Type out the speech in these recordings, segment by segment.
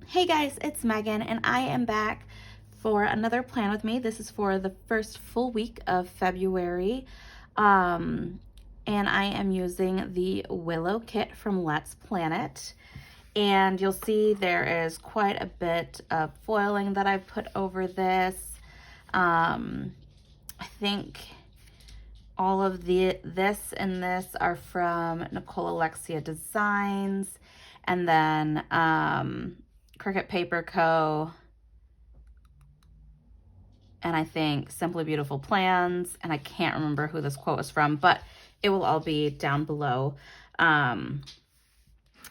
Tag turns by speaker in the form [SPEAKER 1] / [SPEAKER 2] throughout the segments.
[SPEAKER 1] Hey guys, it's Megan, and I am back for another plan with me. This is for the first full week of February, um, and I am using the Willow kit from Let's Planet. And you'll see there is quite a bit of foiling that I've put over this. I think all of this and this are from Nicole Alexia Designs, and then Cricut Paper Co. And I think Simply Beautiful Plans, and I can't remember who this quote was from, but it will all be down below. Um,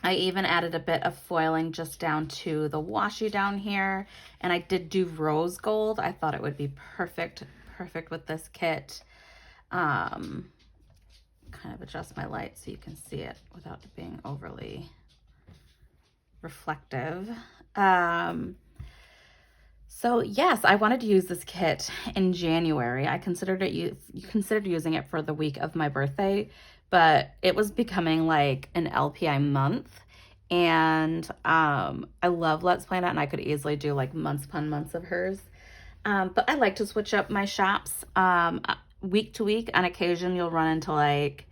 [SPEAKER 1] I even added a bit of foiling just down to the washi down here, and I did do rose gold. I thought it would be perfect with this kit. Um, kind of adjust my light so you can see it without it being overly reflective. So yes, I wanted to use this kit in January. I considered considered using it for the week of my birthday, but it was becoming like an LPI month. And I love Let's Plan It, and I could easily do like months upon months of hers. But I like to switch up my shops week to week. On occasion, you'll run into like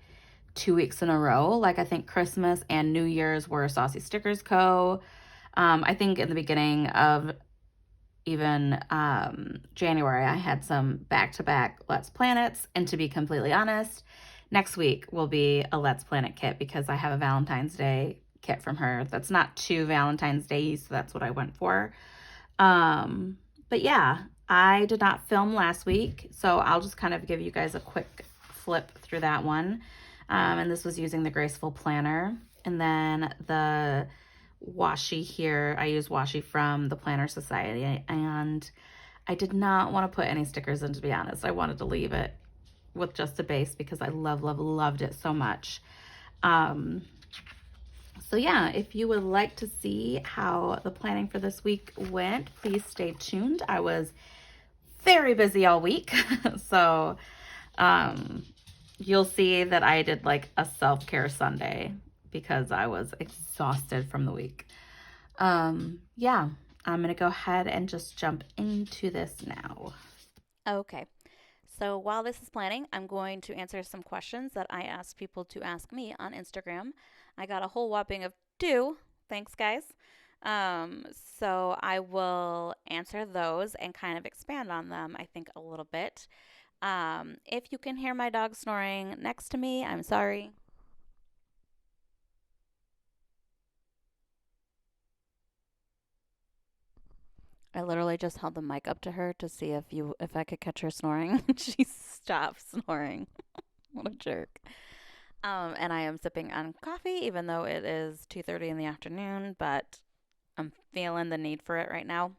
[SPEAKER 1] 2 weeks in a row. Like I think Christmas and New Year's were Saucy Stickers Co. I think in the beginning of even January, I had some back-to-back Let's Planets. And to be completely honest, next week will be a Let's Planet kit because I have a Valentine's Day kit from her. That's not 2 Valentine's Days, so that's what I went for. Um, but yeah, I did not film last week, so I'll just kind of give you guys a quick flip through that one. And this was using the Graceful Planner. And then the washi here, I use washi from the Planner Society, and I did not want to put any stickers in, to be honest. I wanted to leave it with just a base because I loved it so much. Um, so yeah, if you would like to see how the planning for this week went, please stay tuned. I was very busy all week. So um, you'll see that I did like a self-care Sunday because I was exhausted from the week. Yeah, I'm gonna go ahead and just jump into this now.
[SPEAKER 2] Okay. So while this is planning, I'm going to answer some questions that I asked people to ask me on Instagram. I got a whole whopping of two. Thanks, guys. So I will answer those and kind of expand on them, I think, a little bit. If you can hear my dog snoring next to me, I'm sorry. I literally just held the mic up to her to see if I could catch her snoring. She stopped snoring. What a jerk. And I am sipping on coffee, even though it is 2:30 in the afternoon, but I'm feeling the need for it right now.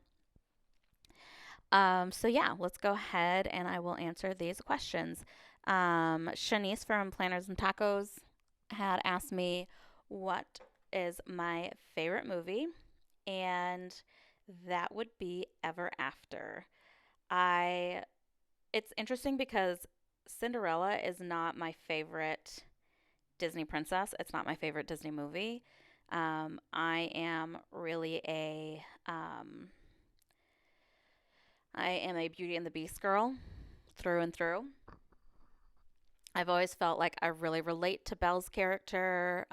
[SPEAKER 2] So yeah, let's go ahead and I will answer these questions. Shanice from Planners and Tacos had asked me what is my favorite movie, and that would be Ever After. I It's interesting because Cinderella is not my favorite Disney princess. It's not my favorite Disney movie. I am really I am a Beauty and the Beast girl through and through. I've always felt like I really relate to Belle's character,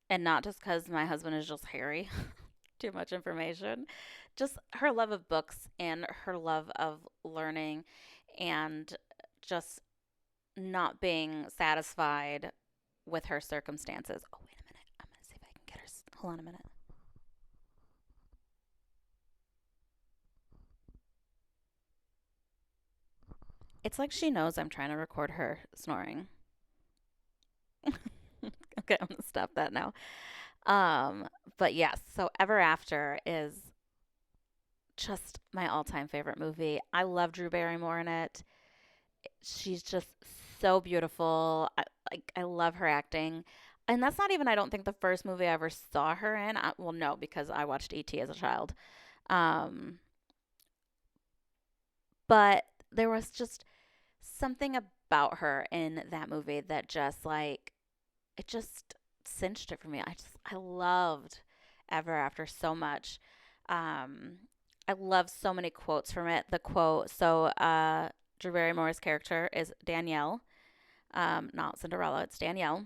[SPEAKER 2] and not just because my husband is just hairy. Too much information. Just her love of books and her love of learning, and just not being satisfied with her circumstances. Oh, wait a minute. I'm going to see if I can get her. Hold on a minute. It's like she knows I'm trying to record her snoring. Okay, I'm going to stop that now. Um, but yes, so Ever After is just my all-time favorite movie. I love Drew Barrymore in it. She's just so beautiful. I love her acting. And that's not even, I don't think, the first movie I ever saw her in. Well, no, because I watched E.T. as a child. Um, but there was just something about her in that movie that just like it just cinched it for me. I loved ever after so much. Um, I love so many quotes from it. The quote, Drew Barrymore's character is Danielle, not Cinderella, it's Danielle.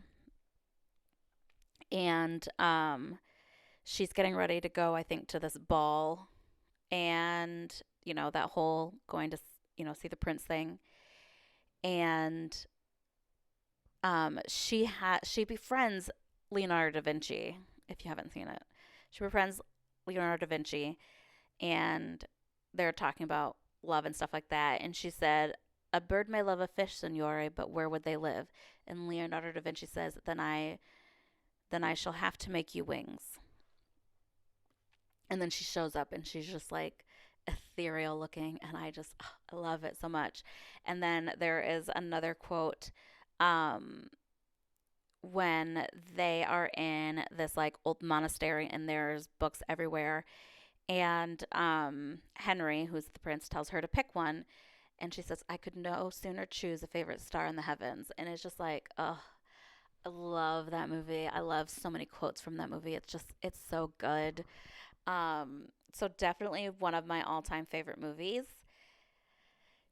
[SPEAKER 2] And she's getting ready to go, I think, to this ball. And, that whole going to, see the prince thing. And she befriends Leonardo da Vinci, if you haven't seen it. She befriends Leonardo da Vinci, and they're talking about love and stuff like that. And she said, "A bird may love a fish, signore, but where would they live?" And Leonardo da Vinci says, "Then I shall have to make you wings." And then she shows up, and she's just like ethereal looking, and I love it so much. And then there is another quote, um, when they are in this like old monastery, and there's books everywhere, and Henry, who's the prince, tells her to pick one, and she says, "I could no sooner choose a favorite star in the heavens." And it's just like, oh, I love that movie. I love so many quotes from that movie. It's so good. So definitely one of my all-time favorite movies.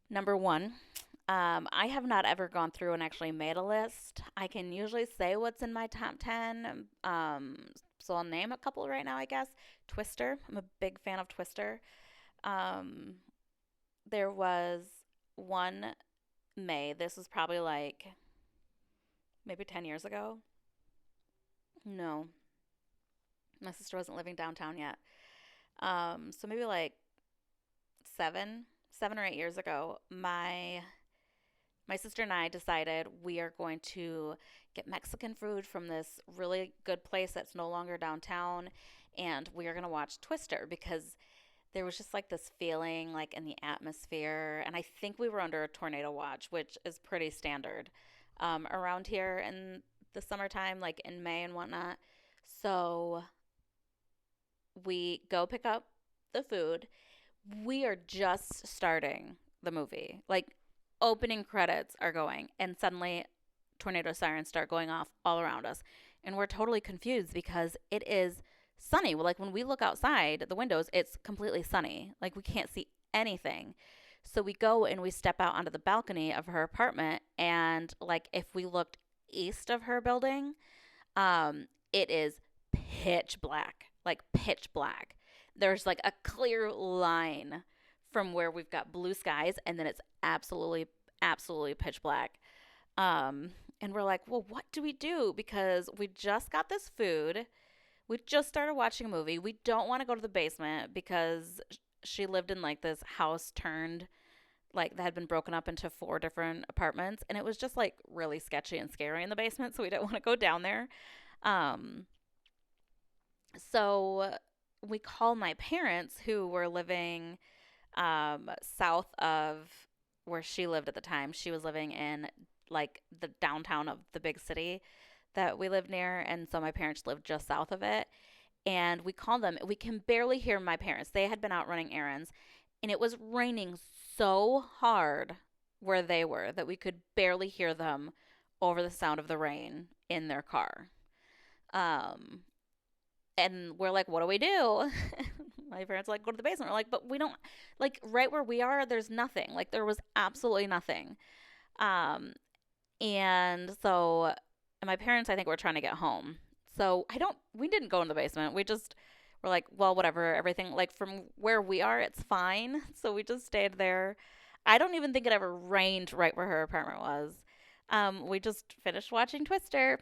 [SPEAKER 2] Number one, I have not ever gone through and actually made a list. I can usually say what's in my top 10. So I'll name a couple right now, I guess. Twister. I'm a big fan of Twister. Um, there was one May. This was probably like maybe 10 years ago. No, my sister wasn't living downtown yet. So maybe like seven, 7 or 8 years ago, my sister and I decided we are going to get Mexican food from this really good place that's no longer downtown, and we are going to watch Twister because there was just like this feeling like in the atmosphere, and I think we were under a tornado watch, which is pretty standard around here in the summertime, like in May and whatnot. So we go pick up the food. We are just starting the movie. Like opening credits are going, and suddenly tornado sirens start going off all around us. And we're totally confused because it is sunny. Well, like when we look outside the windows, it's completely sunny. Like we can't see anything. So we go and we step out onto the balcony of her apartment, and like if we looked east of her building, it is pitch black, like pitch black. There's like a clear line from where we've got blue skies, and then it's absolutely, absolutely pitch black. And we're like, well, what do we do? Because we just got this food. We just started watching a movie. We don't want to go to the basement because she lived in like this house turned, like that had been broken up into four different apartments. And it was just like really sketchy and scary in the basement. So we didn't want to go down there. Um, so we called my parents who were living south of where she lived at the time. She was living in like the downtown of the big city that we lived near. And so my parents lived just south of it. And we called them. We can barely hear my parents. They had been out running errands, and it was raining so hard where they were that we could barely hear them over the sound of the rain in their car. Um, and we're like, what do we do? My parents are like, go to the basement. We're like, but we don't, like, right where we are, there's nothing. Like, there was absolutely nothing. Um, and so, and my parents, I think, were trying to get home. So we didn't go in the basement. We just were like, well, whatever, everything, like, from where we are, it's fine. So we just stayed there. I don't even think it ever rained right where her apartment was. We just finished watching Twister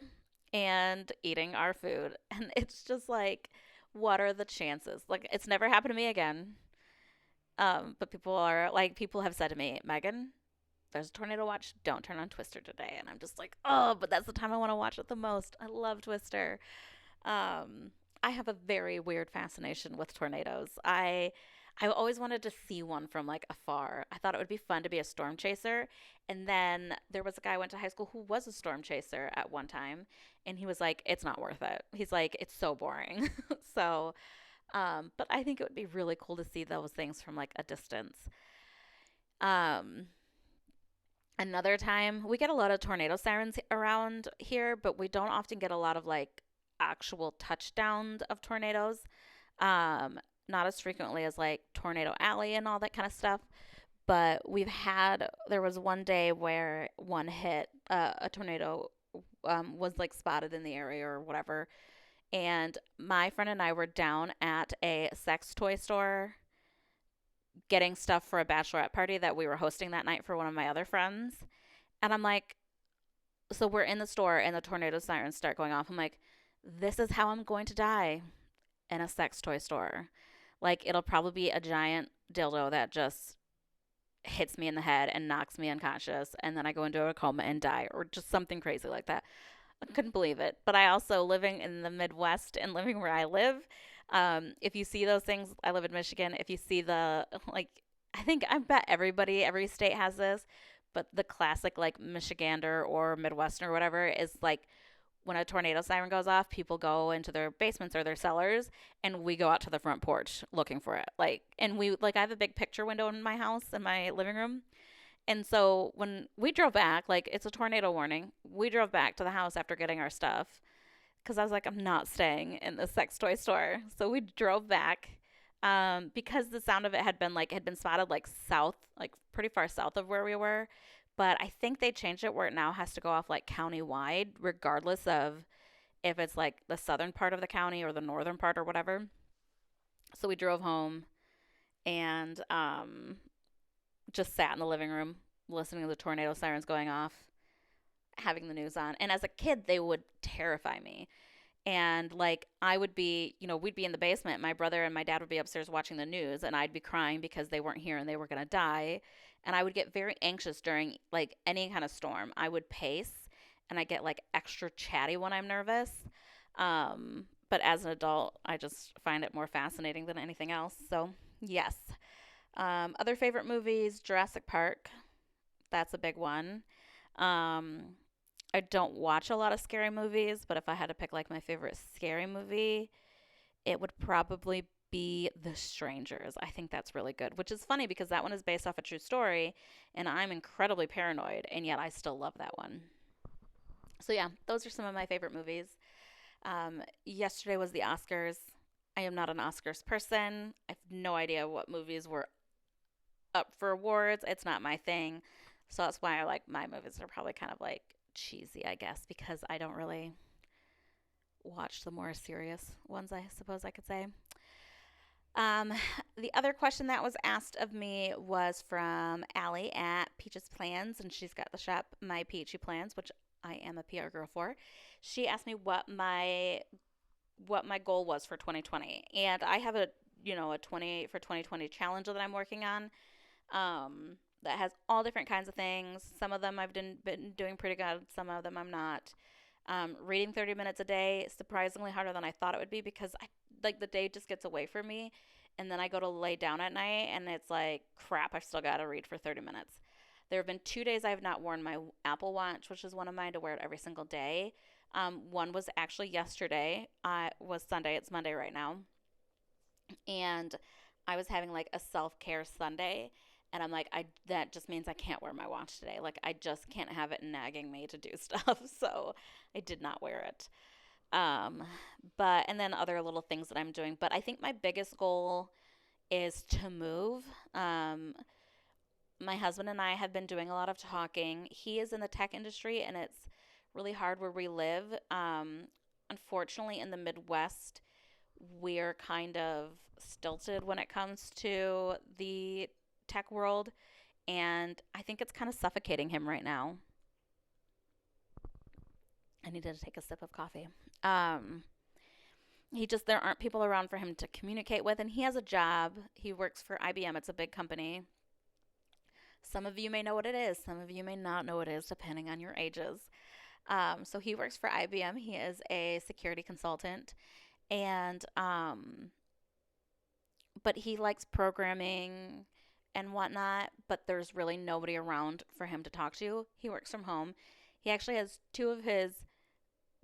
[SPEAKER 2] and eating our food. And it's just like, what are the chances? Like, it's never happened to me again. But people have said to me, Megan, there's a tornado watch. Don't turn on Twister today. And I'm just like, oh, but that's the time I want to watch it the most. I love Twister. I have a very weird fascination with tornadoes. I always wanted to see one from like afar. I thought it would be fun to be a storm chaser. And then there was a guy I went to high school who was a storm chaser at one time, and he was like, "It's not worth it." He's like, "It's so boring." So, but I think it would be really cool to see those things from like a distance. Um, Another time, we get a lot of tornado sirens around here, but we don't often get a lot of like actual touchdowns of tornadoes. Um, Not as frequently as like Tornado Alley and all that kind of stuff. But there was one day where one hit, a tornado was like spotted in the area or whatever. And my friend and I were down at a sex toy store getting stuff for a bachelorette party that we were hosting that night for one of my other friends. And I'm like, so we're in the store and the tornado sirens start going off. I'm like, this is how I'm going to die in a sex toy store. Like, it'll probably be a giant dildo that just hits me in the head and knocks me unconscious. And then I go into a coma and die, or just something crazy like that. I couldn't believe it. But I also, living in the Midwest and living where I live, if you see those things, I live in Michigan. If you see like, I bet every state has this, but the classic, like, Michigander or Midwestern or whatever is like when a tornado siren goes off, people go into their basements or their cellars, and we go out to the front porch looking for it. I have a big picture window in my house, in my living room, and so when we drove back, like, it's a tornado warning. We drove back to the house after getting our stuff because I was like, I'm not staying in the sex toy store. So we drove back, because the sound of it had been spotted like south, like pretty far south of where we were. But I think they changed it where it now has to go off like county wide, regardless of if it's like the southern part of the county or the northern part or whatever. So we drove home and just sat in the living room listening to the tornado sirens going off, having the news on. And as a kid, they would terrify me. And like, I would be, we'd be in the basement. My brother and my dad would be upstairs watching the news, and I'd be crying because they weren't here and they were going to die. And I would get very anxious during like any kind of storm. I would pace and I get like extra chatty when I'm nervous. But as an adult, I just find it more fascinating than anything else. So, yes. Other favorite movies: Jurassic Park. That's a big one. Um, I don't watch a lot of scary movies, but if I had to pick like my favorite scary movie, it would probably be The Strangers. I think that's really good, which is funny because that one is based off a true story, and I'm incredibly paranoid, and yet I still love that one. So, yeah, those are some of my favorite movies. Yesterday was the Oscars. I am not an Oscars person. I have no idea what movies were up for awards. It's not my thing. So that's why I like my movies are probably kind of like cheesy, I guess, because I don't really watch the more serious ones, I suppose I could say. Um, the other question that was asked of me was from Allie at Peach's Plans, and she's got the shop My Peachy Plans, which I am a PR girl for. She asked me what my goal was for 2020, and I have a 28 for 2020 challenge that I'm working on. That has all different kinds of things. Some of them been doing pretty good. Some of them I'm not. Reading 30 minutes a day is surprisingly harder than I thought it would be because I like the day just gets away from me, and then I go to lay down at night and it's like crap. I've still got to read for 30 minutes. There have been 2 days I have not worn my Apple Watch, which is one of mine, to wear it every single day. One was actually yesterday. Was Sunday. It's Monday right now, and I was having like a self care Sunday, and I'm like, I that just means I can't wear my watch today. Like, I just can't have it nagging me to do stuff. So I did not wear it. Um, but and then other little things that I'm doing. But I think my biggest goal is to move. Um, my husband and I have been doing a lot of talking. He is in the tech industry, and it's really hard where we live. Unfortunately, in the Midwest, we're kind of stilted when it comes to the tech world, and I think it's kind of suffocating him right now. I needed to take a sip of coffee. Um, there aren't people around for him to communicate with, and he has a job. He works for IBM. It's a big company. Some of you may know what it is. Some of you may not know what it is, depending on your ages. So he works for IBM. He is a security consultant, and but he likes programming and whatnot, but there's really nobody around for him to talk to. He works from home. He actually has two of his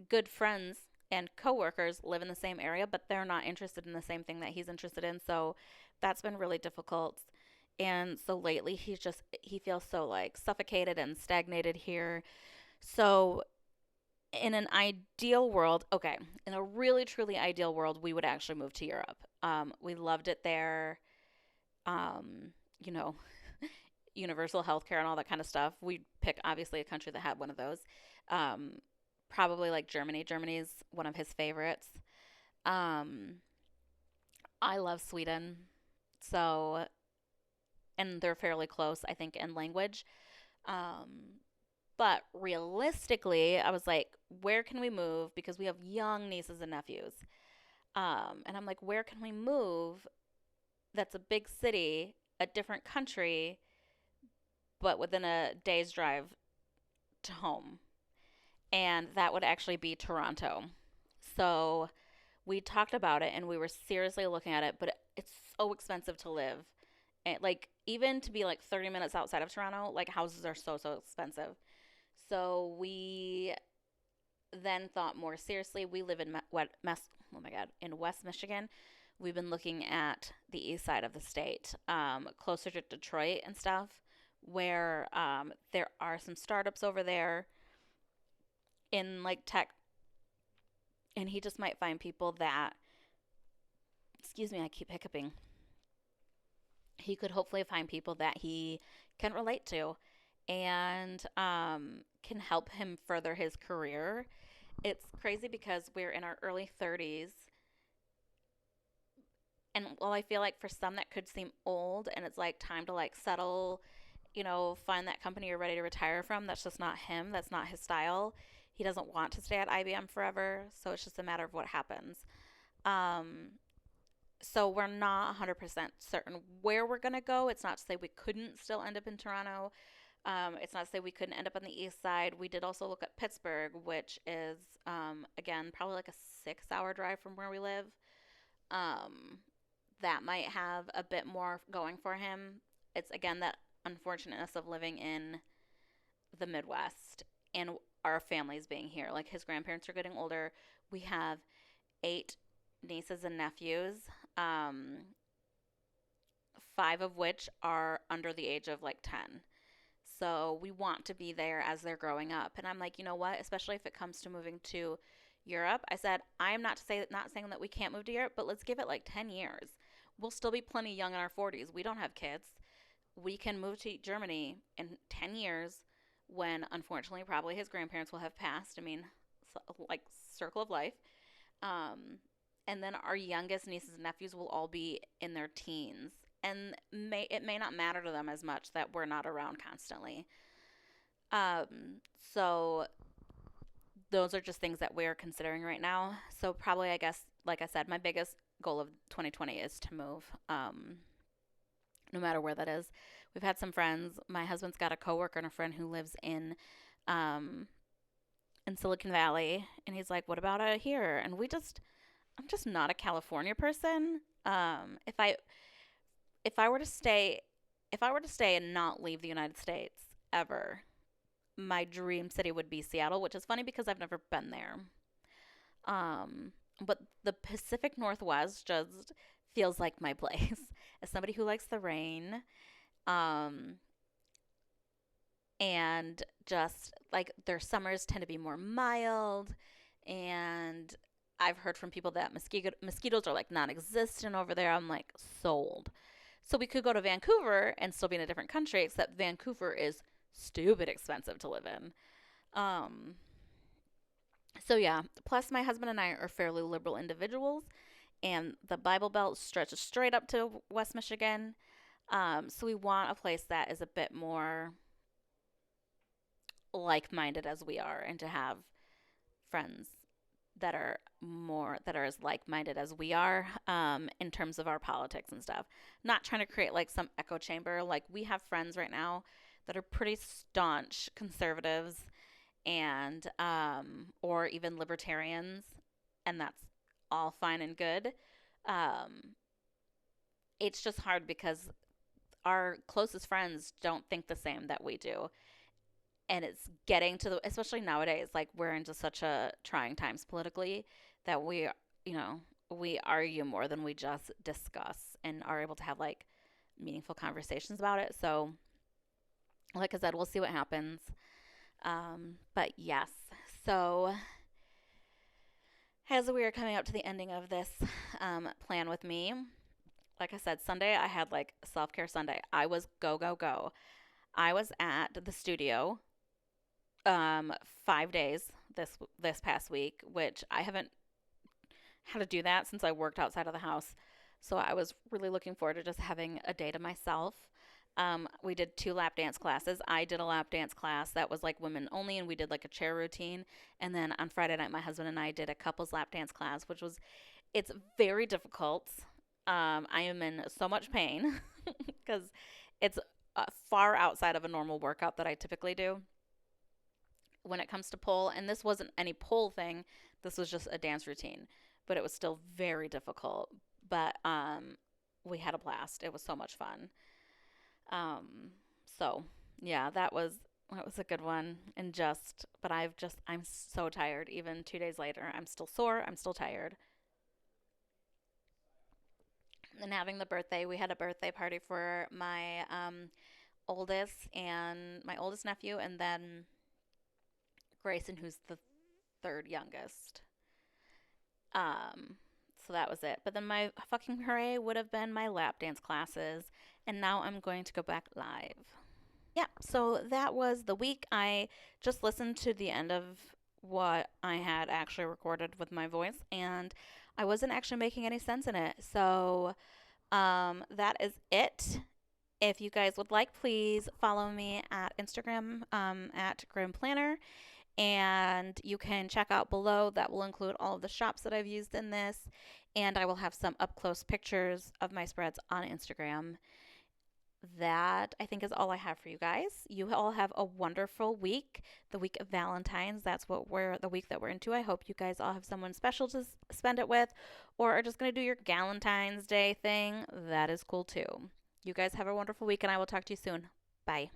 [SPEAKER 2] good friends and coworkers live in the same area, but they're not interested in the same thing that he's interested in. So that's been really difficult. And so lately he feels so like suffocated and stagnated here. So In an ideal world, okay, in a really truly ideal world, we would actually move to Europe. We loved it there. Um, you know, universal health care and all that kind of stuff. We'd pick obviously a country that had one of those. Um, Probably like Germany. Germany's one of his favorites. Um, I love Sweden. So, and they're fairly close, I think, in language. Um, but realistically, I was like, where can we move? Because we have young nieces and nephews. And I'm like, where can we move that's a big city, a different country, but within a day's drive to home? And that would actually be Toronto. So we talked about it and we were seriously looking at it, but it's so expensive to live. And like even to be like 30 minutes outside of Toronto, like houses are so expensive. So we then thought more seriously. We live in oh my god, in West Michigan. We've been looking at the east side of the state, closer to Detroit and stuff, where there are some startups over there in like tech, and he just might find people that, excuse me, I keep hiccuping. He could hopefully find people that he can relate to and can help him further his career. It's crazy because we're in our early 30s. And while I feel like for some that could seem old and it's like time to like settle, find that company you're ready to retire from, that's just not him. That's not his style. He doesn't want to stay at IBM forever. So it's just a matter of what happens. Um, so we're not 100% certain where we're going to go. It's not to say we couldn't still end up in Toronto. It's not to say we couldn't end up on the east side. We did also look at Pittsburgh, which is, again, probably like a 6 hour drive from where we live. Um, that might have a bit more going for him. It's, again, that unfortunateness of living in the Midwest and our families being here. Like his grandparents are getting older. We have 8 nieces and nephews. Um, 5 of which are under the age of like 10. So we want to be there as they're growing up. And I'm like, you know what? Especially if it comes to moving to Europe, I said, I'm not saying that we can't move to Europe, but let's give it like 10 years. We'll still be plenty young in our 40s. We don't have kids. We can move to Germany in 10 years when unfortunately probably his grandparents will have passed. I mean, like circle of life. Um, and then our youngest nieces and nephews will all be in their teens. And it may not matter to them as much that we're not around constantly. So those are just things that we're considering right now. So probably, I guess, like I said, my biggest goal of 2020 is to move, no matter where that is. We've had some friends. My husband's got a coworker and a friend who lives um, in Silicon Valley, and he's like, "What about out here?" And I'm just not a California person. If I were to stay, if I were to stay and not leave the United States ever, my dream city would be Seattle, which is funny because I've never been there. But the Pacific Northwest just feels like my place. As somebody who likes the rain, um, and just like their summers tend to be more mild, and I've heard from people that mosquitoes are like non-existent over there. I'm like sold. So we could go to Vancouver and still be in a different country, except Vancouver is stupid expensive to live in. Um, so yeah, plus my husband and I are fairly liberal individuals, and the Bible Belt stretches straight up to West Michigan. So we want a place that is a bit more like-minded as we are, and to have friends that are as like-minded as we are, in terms of our politics and stuff. Not trying to create like some echo chamber. Like we have friends right now that are pretty staunch conservatives and or even libertarians, and that's all fine and good. Um, it's just hard because our closest friends don't think the same that we do, and it's getting to the, especially nowadays, like we're into such a trying times politically that you know we argue more than we just discuss and are able to have like meaningful conversations about it. So like I said, we'll see what happens. But yes, So, as we are coming up to the ending of this plan with me, like I said, Sunday I had like self care Sunday. I was go, go, go. I was at the studio 5 days this past week, which I haven't had to do that since I worked outside of the house. So I was really looking forward to just having a day to myself. We did 2 lap dance classes. I did a lap dance class that was like women only, and we did like a chair routine. And then on Friday night, my husband and I did a couples lap dance class, which was it's very difficult. I am in so much pain because it's far outside of a normal workout that I typically do when it comes to pole. And this wasn't any pole thing. This was just a dance routine, but it was still very difficult. But we had a blast. It was so much fun. Um, so yeah, that was a good one. And but I'm so tired. Even 2 days later, I'm still sore. I'm still tired. And having the birthday, we had a birthday party for my oldest nephew, and then Grayson, who's the third youngest. Um, so that was it. But then my fucking hooray would have been my lap dance classes, and now I'm going to go back live. Yeah, so that was the week. I just listened to the end of what I had actually recorded with my voice, and I wasn't actually making any sense in it. So that is it. If you guys would like, please follow me at Instagram at Grim Planner. And you can check out below. That will include all of the shops that I've used in this. And I will have some up close pictures of my spreads on Instagram. That I think is all I have for you guys. You all have a wonderful week. The week of Valentine's. That's the week that we're into. I hope you guys all have someone special to spend it with, or are just going to do your Galentine's Day thing. That is cool too. You guys have a wonderful week, and I will talk to you soon. Bye.